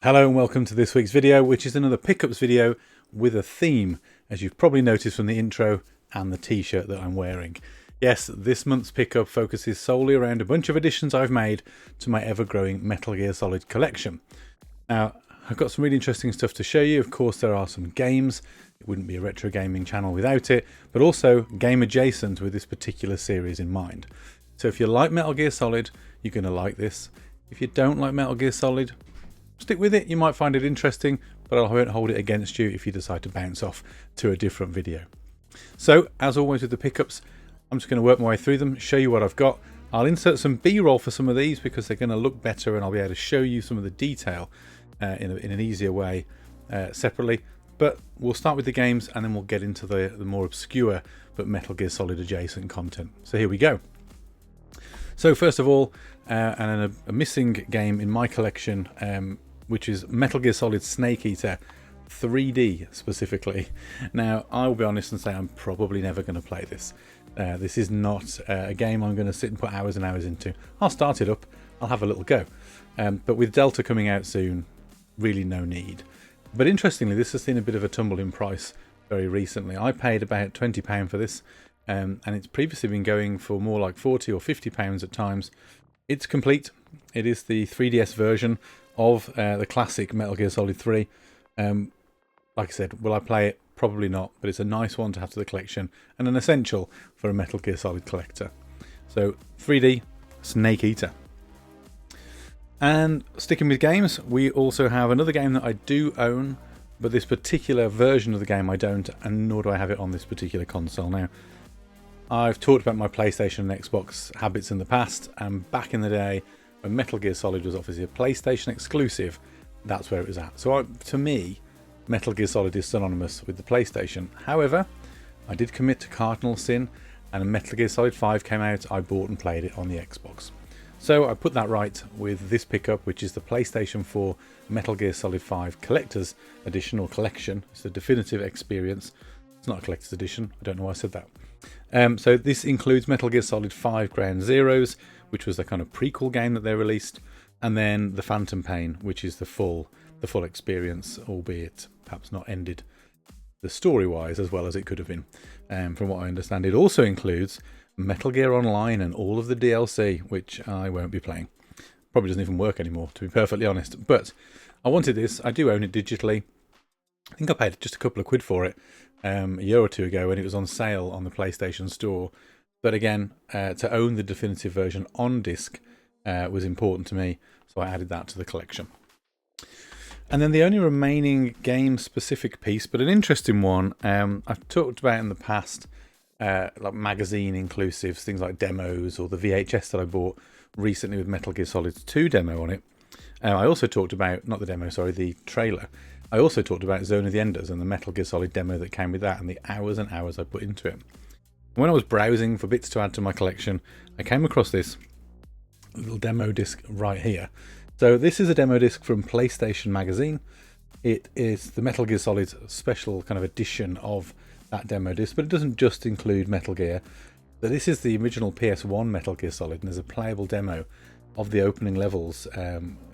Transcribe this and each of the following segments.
Hello and welcome to this week's video, which is another pickups video with a theme, as you've probably noticed from the intro and the t-shirt that I'm wearing. Yes, this month's pickup focuses solely around a bunch of additions I've made to my ever-growing Metal Gear Solid collection. Now, I've got some really interesting stuff to show you. Of course, there are some games. It wouldn't be a retro gaming channel without it, but also game adjacent with this particular series in mind. So if you like Metal Gear Solid, you're going to like this. If you don't like Metal Gear Solid, stick with it, you might find it interesting, but I won't hold it against you if you decide to bounce off to a different video. So, as always with the pickups, I'm just going to work my way through them, show you what I've got. I'll insert some B-roll for some of these because they're going to look better and I'll be able to show you some of the detail in an easier way separately. But we'll start with the games and then we'll get into the more obscure but Metal Gear Solid adjacent content. So here we go. So first of all, a missing game in my collection, which is Metal Gear Solid Snake Eater 3D specifically. Now, I will be honest and say I'm probably never going to play this. This is not a game I'm going to sit and put hours and hours into. I'll start it up, I'll have a little go. But with Delta coming out soon, really no need. But interestingly, this has seen a bit of a tumble in price very recently. I paid about £20 for this, and it's previously been going for more like £40 or £50 at times. It's complete. It is the 3DS version of the classic Metal Gear Solid 3. Like I said, will I play it? Probably not, but it's a nice one to have to the collection and an essential for a Metal Gear Solid collector. So 3D Snake Eater. And sticking with games, we also have another game that I do own, but this particular version of the game I don't, and nor do I have it on this particular console. Now, I've talked about my PlayStation and Xbox habits in the past, and back in the day when Metal Gear Solid was obviously a PlayStation exclusive, that's where it was at. So to me, Metal Gear Solid is synonymous with the PlayStation. However, I did commit to cardinal sin, and Metal Gear Solid 5 came out, I bought and played it on the Xbox. So I put that right with this pickup, which is the PlayStation 4 Metal Gear Solid 5 Collector's Edition or Collection. It's the definitive experience. It's not a Collector's Edition. I don't know why I said that. So this includes Metal Gear Solid 5 Ground Zeroes, which was the kind of prequel game that they released, and then the Phantom Pain, which is the full experience, albeit perhaps not ended the story-wise as well as it could have been. From what I understand, it also includes Metal Gear Online and all of the DLC, which I won't be playing. Probably doesn't even work anymore, to be perfectly honest. But I wanted this. I do own it digitally. I think I paid just a couple of quid for it a year or two ago when it was on sale on the PlayStation Store. But again, to own the definitive version on disc was important to me, so I added that to the collection. And then the only remaining game-specific piece, but an interesting one, I've talked about in the past, like magazine inclusives, things like demos or the VHS that I bought recently with Metal Gear Solid 2 demo on it. I also talked about, not the demo, sorry, the trailer. I also talked about Zone of the Enders and the Metal Gear Solid demo that came with that and the hours and hours I put into it. When I was browsing for bits to add to my collection, I came across this little demo disc right here. So this is a demo disc from PlayStation Magazine. It is the Metal Gear Solid special kind of edition of that demo disc, but it doesn't just include Metal Gear. So this is the original PS1 Metal Gear Solid, and there's a playable demo of the opening levels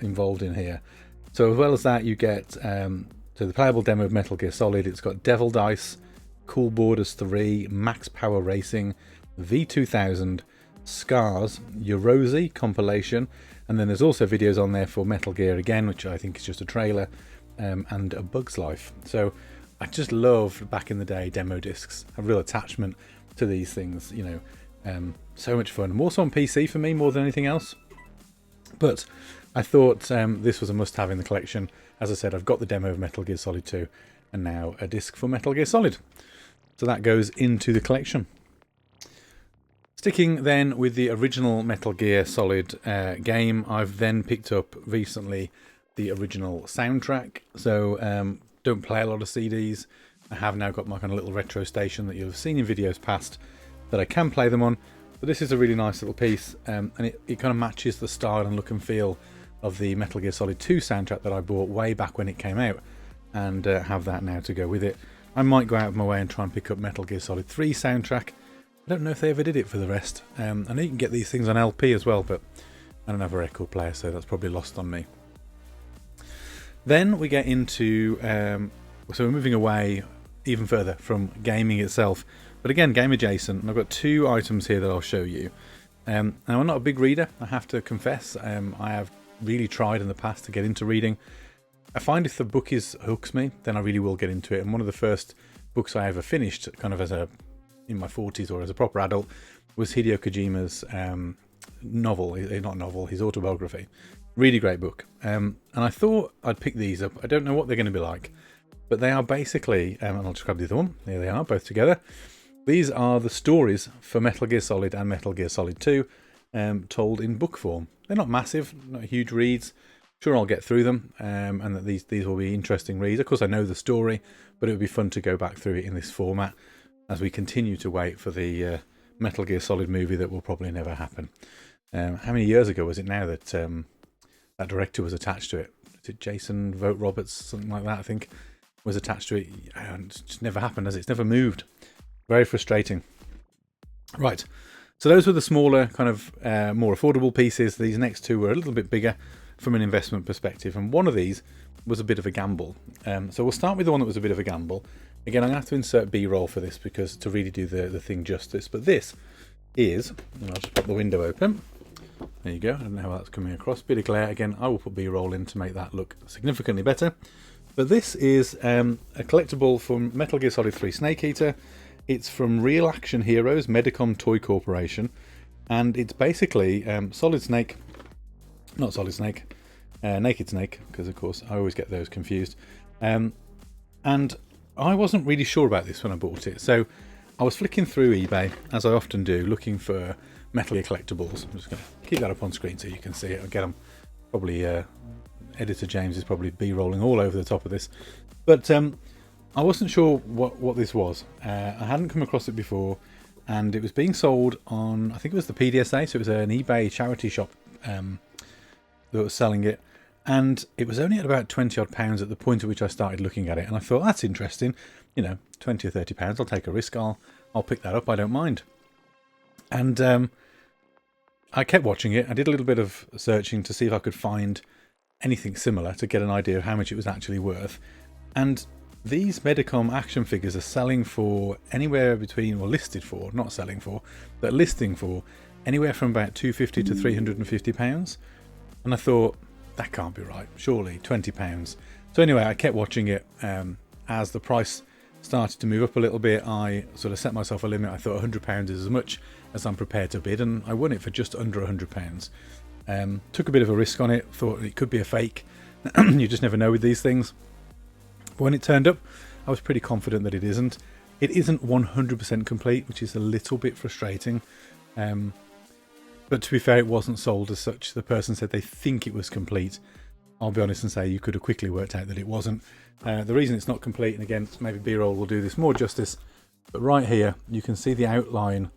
involved in here. So as well as that, you get so the playable demo of Metal Gear Solid. It's got Devil Dice, Cool Borders 3, Max Power Racing, V2000, Scars, Eurosi compilation, and then there's also videos on there for Metal Gear again, which I think is just a trailer, and A Bug's Life. So I just love back in the day demo discs. A real attachment to these things, you know. So much fun. More so on PC for me more than anything else. But I thought this was a must-have in the collection. As I said, I've got the demo of Metal Gear Solid 2 and now a disc for Metal Gear Solid. So that goes into the collection. Sticking then with the original Metal Gear Solid game, I've then picked up recently the original soundtrack. So don't play a lot of CDs. I have now got my kind of little retro station that you'll have seen in videos past that I can play them on. But this is a really nice little piece, and it kind of matches the style and look and feel of the Metal Gear Solid 2 soundtrack that I bought way back when it came out, and have that now to go with it. I might go out of my way and try and pick up Metal Gear Solid 3 soundtrack. I don't know if they ever did it for the rest. I know you can get these things on LP as well, but I don't have a record player, so that's probably lost on me. Then we get into, so we're moving away even further from gaming itself, but again, game adjacent. And I've got 2 items here that I'll show you. Now, I'm not a big reader, I have to confess. I have really tried in the past to get into reading. I find if the book hooks me, then I really will get into it. And one of the first books I ever finished, kind of in my 40s or as a proper adult, was Hideo Kojima's his autobiography. Really great book. And I thought I'd pick these up. I don't know what they're going to be like, but they are basically, and I'll just grab the other one. There they are, both together. These are the stories for Metal Gear Solid and Metal Gear Solid 2, told in book form. They're not massive, not huge reads. Sure, I'll get through them, and that these will be interesting reads. Of course, I know the story, but it would be fun to go back through it in this format as we continue to wait for the Metal Gear Solid movie that will probably never happen. How many years ago was it now that that director was attached to it? Is it Jason Vogt Roberts, something like that, I think, was attached to it? It's just never happened, has it? It's never moved. Very frustrating. Right, so those were the smaller, kind of more affordable pieces. These next 2 were a little bit bigger from an investment perspective, and one of these was a bit of a gamble. So we'll start with the one that was a bit of a gamble. Again, I'm going to have to insert B-roll for this because to really do the thing justice. But this is, and I'll just pop the window open. There you go. I don't know how that's coming across. Bit of glare. Again, I will put B-roll in to make that look significantly better. But this is a collectible from Metal Gear Solid 3 Snake Eater. It's from Real Action Heroes, Medicom Toy Corporation. And it's basically Solid Snake, not Solid Snake, Naked Snake, because of course I always get those confused. And I wasn't really sure about this when I bought it. So I was flicking through eBay, as I often do, looking for Metal Gear collectibles. I'm just going to keep that up on screen so you can see it. I'll get them. Probably Editor James is probably B-rolling all over the top of this. But I wasn't sure what this was. I hadn't come across it before, and it was being sold on, I think it was the PDSA, so it was an eBay charity shop that was selling it. And it was only at about £20 at the point at which I started looking at it. And I thought, that's interesting. You know, £20 or £30, I'll take a risk. I'll pick that up. I don't mind. And I kept watching it. I did a little bit of searching to see if I could find anything similar to get an idea of how much it was actually worth. And these Medicom action figures are selling for anywhere between, or listed for, not selling for, but listing for anywhere from about £250 to £350. And I thought, that can't be right. Surely £20. So anyway, I kept watching it. As the price started to move up a little bit, I sort of set myself a limit. I thought £100 is as much as I'm prepared to bid, and I won it for just under £100. Took a bit of a risk on it. Thought it could be a fake. You just never know with these things. But when it turned up, I was pretty confident that it isn't. It isn't 100% complete, which is a little bit frustrating. But to be fair, it wasn't sold as such. The person said they think it was complete. I'll be honest and say you could have quickly worked out that it wasn't. The reason it's not complete, and again, maybe B-roll will do this more justice, but right here, you can see the outline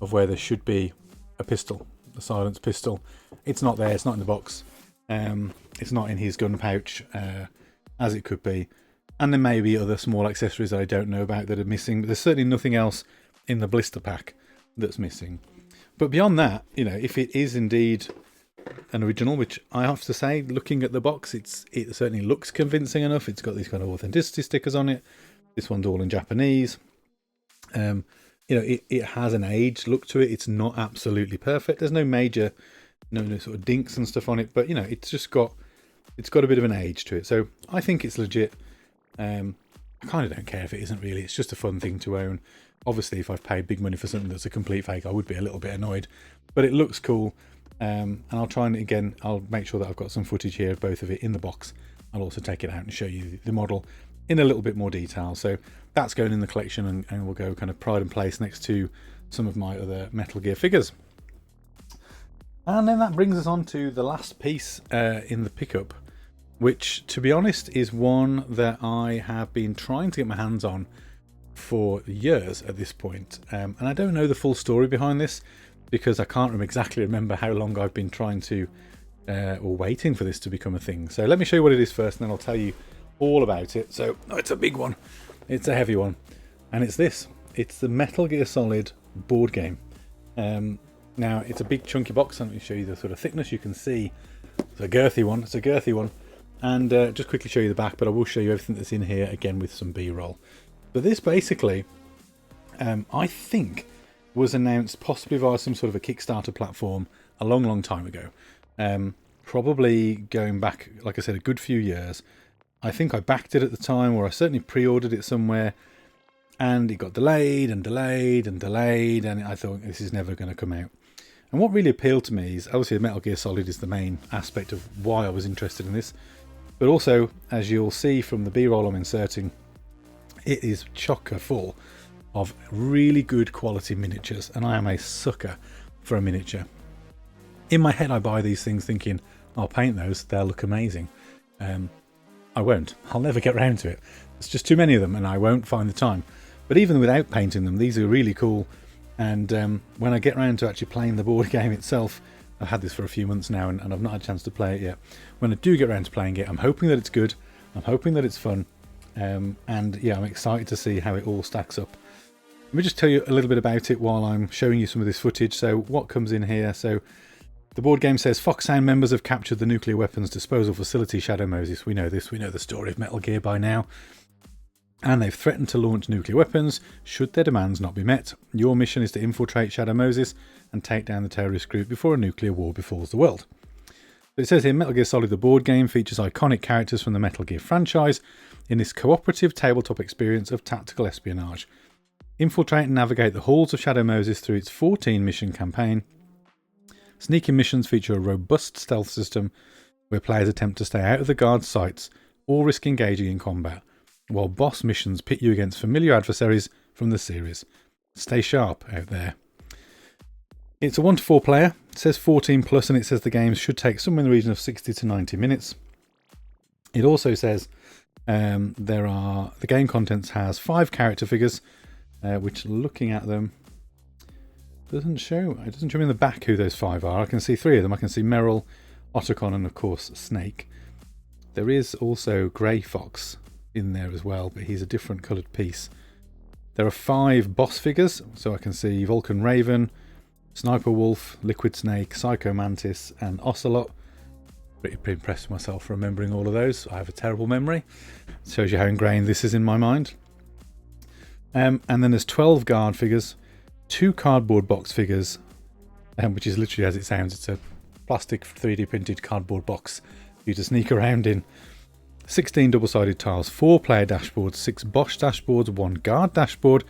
of where there should be a pistol, a silenced pistol. It's not there. It's not in the box. It's not in his gun pouch, as it could be. And there may be other small accessories that I don't know about that are missing, but there's certainly nothing else in the blister pack that's missing. But beyond that, you know, if it is indeed an original, which I have to say, looking at the box, it certainly looks convincing enough. It's got these kind of authenticity stickers on it. This one's all in Japanese. You know, it has an aged look to it. It's not absolutely perfect. There's no major, no sort of dinks and stuff on it, but you know, it's got a bit of an age to it. So I think it's legit. I kind of don't care if it isn't really. It's just a fun thing to own. Obviously, if I've paid big money for something that's a complete fake, I would be a little bit annoyed. But it looks cool. And I'll try and, again, I'll make sure that I've got some footage here of both of it in the box. I'll also take it out and show you the model in a little bit more detail. So that's going in the collection, and will go kind of pride and place next to some of my other Metal Gear figures. And then that brings us on to the last piece in the pickup, which, to be honest, is one that I have been trying to get my hands on for years at this point. And I don't know the full story behind this, because I can't exactly remember how long I've been trying to, or waiting for this to become a thing. So let me show you what it is first, and then I'll tell you all about it. So, it's a big one. It's a heavy one. And it's this. It's the Metal Gear Solid board game. Now, it's a big chunky box. Let me show you the sort of thickness. You can see it's a girthy one. It's a girthy one. and just quickly show you the back, but I will show you everything that's in here again with some B-roll. But this basically, I think, was announced possibly via some sort of a Kickstarter platform a long time ago. Probably going back, like I said, a good few years. I think I backed it at the time, or I certainly pre-ordered it somewhere, and it got delayed and delayed and delayed, and I thought this is never going to come out. And what really appealed to me is, obviously Metal Gear Solid is the main aspect of why I was interested in this, but also, as you'll see from the B-roll I'm inserting, it is chocker full of really good quality miniatures, and I am a sucker for a miniature. In my head I buy these things thinking, I'll paint those, they'll look amazing. I won't. I'll never get round to it. There's just too many of them and I won't find the time. But even without painting them, these are really cool. And when I get round to actually playing the board game itself, I've had this for a few months now and I've not had a chance to play it yet. When I do get round to playing it, I'm hoping that it's good. I'm hoping that it's fun. And yeah, I'm excited to see how it all stacks up. Let me just tell you a little bit about it while I'm showing you some of this footage. So what comes in here? So the board game says Foxhound members have captured the nuclear weapons disposal facility Shadow Moses. We know this. We know the story of Metal Gear by now. And they've threatened to launch nuclear weapons should their demands not be met. Your mission is to infiltrate Shadow Moses and take down the terrorist group before a nuclear war befalls the world. It says here, Metal Gear Solid the board game features iconic characters from the Metal Gear franchise in this cooperative tabletop experience of tactical espionage. Infiltrate and navigate the halls of Shadow Moses through its 14-mission campaign. Sneaking missions feature a robust stealth system where players attempt to stay out of the guard's sights or risk engaging in combat, while boss missions pit you against familiar adversaries from the series. Stay sharp out there. It's a 1 to 4 player. It says 14 plus, and it says the game should take somewhere in the region of 60 to 90 minutes. It also says the game contents has 5 character figures, which looking at them doesn't show me in the back who those 5 are. I can see 3 of them. I can see Meryl, Otacon, and of course Snake. There is also Grey Fox in there as well, but he's a different coloured piece. There are 5 boss figures, so I can see Vulcan Raven, Sniper Wolf, Liquid Snake, Psycho Mantis, and Ocelot. Pretty impressed with myself for remembering all of those. I have a terrible memory. It shows you how ingrained this is in my mind. And then there's 12 guard figures, 2 cardboard box figures, which is literally as it sounds. It's a plastic 3D printed cardboard box for you to sneak around in. 16 double-sided tiles, 4 player dashboards, 6 Bosch dashboards, 1 guard dashboard,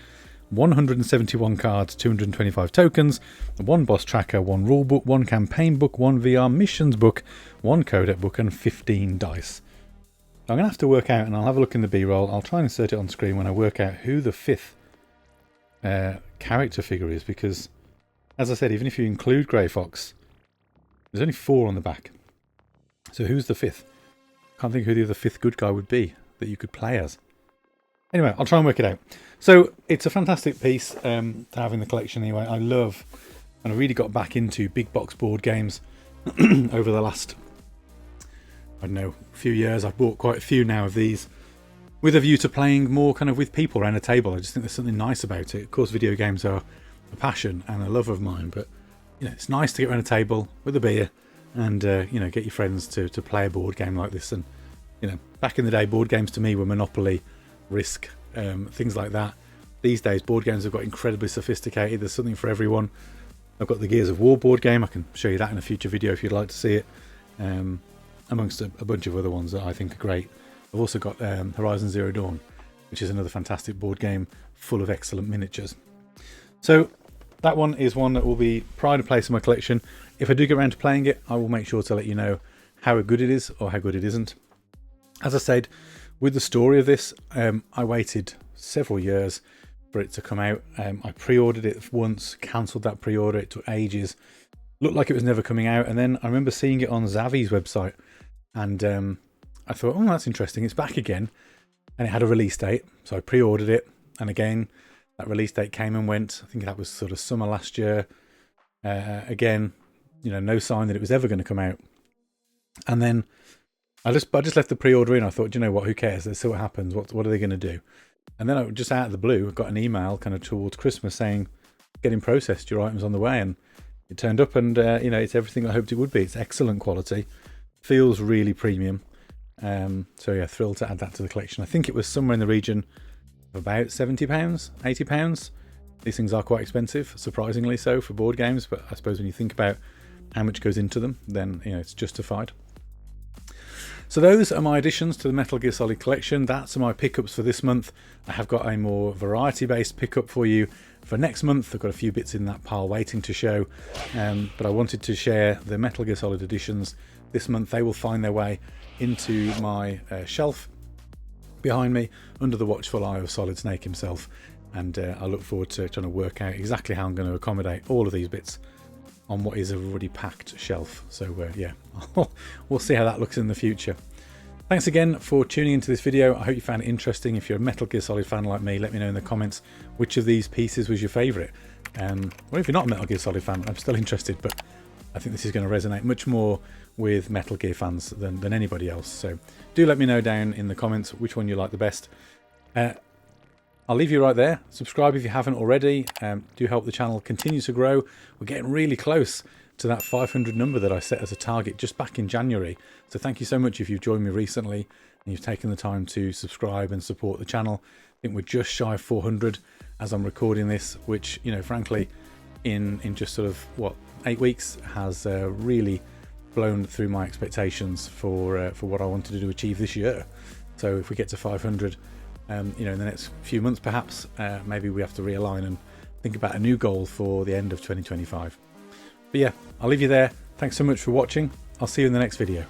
171 cards, 225 tokens, 1 boss tracker, 1 rulebook, 1 campaign book, 1 VR missions book, 1 codec book, and 15 dice. I'm going to have to work out, and I'll have a look in the B-roll. I'll try and insert it on screen when I work out who the 5th character figure is, because, as I said, even if you include Grey Fox, there's only 4 on the back. So who's the 5th? Can't think who the other 5th good guy would be that you could play as. Anyway, I'll try and work it out. So it's a fantastic piece to have in the collection anyway. I love, and I really got back into big box board games over the last, I don't know, few years. I've bought quite a few now of these with a view to playing more kind of with people around a table. I just think there's something nice about it. Of course, video games are a passion and a love of mine, but you know, it's nice to get around a table with a beer and you know, get your friends to play a board game like this. And you know, back in the day, board games to me were Monopoly, Risk, things like that. These days, board games have got incredibly sophisticated. There's something for everyone. I've got the Gears of War board game. I can show you that in a future video if you'd like to see it, amongst a bunch of other ones that I think are great. I've also got Horizon Zero Dawn, which is another fantastic board game full of excellent miniatures. So that one is one that will be pride of place in my collection. If I do get around to playing it, I will make sure to let you know how good it is or how good it isn't. As I said, with the story of this, I waited several years for it to come out. I pre-ordered it once, cancelled that pre-order. It took ages. Looked like it was never coming out. And then I remember seeing it on Zavi's website. And I thought, oh, that's interesting. It's back again. And it had a release date. So I pre-ordered it. And again, that release date came and went. I think that was sort of summer last year. Again, you know, no sign that it was ever going to come out. And then I just left the pre-order in. I thought, you know what, who cares? Let's see what happens. What are they going to do? And then I just out of the blue, I got an email kind of towards Christmas saying, getting processed, your item's on the way. And it turned up and, you know, it's everything I hoped it would be. It's excellent quality. Feels really premium. So yeah, thrilled to add that to the collection. I think it was somewhere in the region of about £70, £80. These things are quite expensive, surprisingly so, for board games, but I suppose when you think about how much goes into them, then it's justified. So those are my additions to the Metal Gear Solid collection. That's my pickups for this month. I have got a more variety-based pickup for you for next month. I've got a few bits in that pile waiting to show, but I wanted to share the Metal Gear Solid editions this month. They will find their way into my shelf behind me, under the watchful eye of Solid Snake himself, and I look forward to trying to work out exactly how I'm going to accommodate all of these bits on what is a already packed shelf. So yeah, we'll see how that looks in the future. Thanks again for tuning into this video. I hope you found it interesting. If you're a Metal Gear Solid fan like me, let me know in the comments which of these pieces was your favourite. Well, if you're not a Metal Gear Solid fan, I'm still interested, but I think this is going to resonate much more with Metal Gear fans than anybody else. So do let me know down in the comments which one you like the best. I'll leave you right there. Subscribe if you haven't already. Do help the channel continue to grow. We're getting really close to that 500 number that I set as a target just back in January. So thank you so much if you've joined me recently and you've taken the time to subscribe and support the channel. I think we're just shy of 400 as I'm recording this, which, frankly, in just sort of, 8 weeks has really blown through my expectations for what I wanted to achieve this year. So if we get to 500, in the next few months perhaps, maybe we have to realign and think about a new goal for the end of 2025. But yeah, I'll leave you there. Thanks so much for watching. I'll see you in the next video.